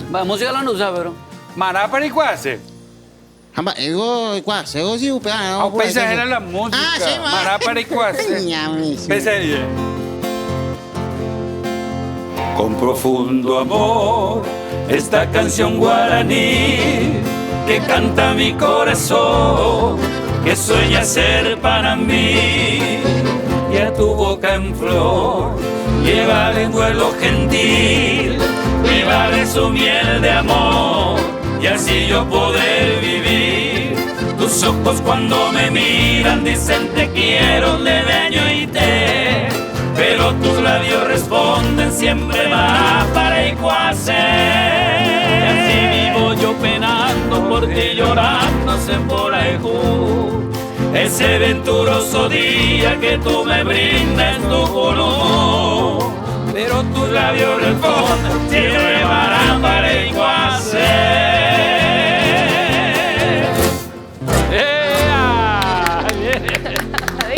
Musica la non sa però. Ma la pari quasi. Ma io qua, se così un piano. Ho pensato alla musica. Ah, sì, ma la pari quasi. Pensa Con profundo amor, esta canción guaraní que canta mi corazón, que sueña ser para mí. Y a tu boca en flor, llévale un duelo gentil, llévale su miel de amor, y así yo poder vivir. Tus ojos cuando me miran dicen te quiero de año y te, pero tus labios responden siempre va para Iguacé. Y así vivo yo penando por ti, llorándose por Ajú. Ese venturoso día que tú me brindas tu color, pero tus labios responden siempre van para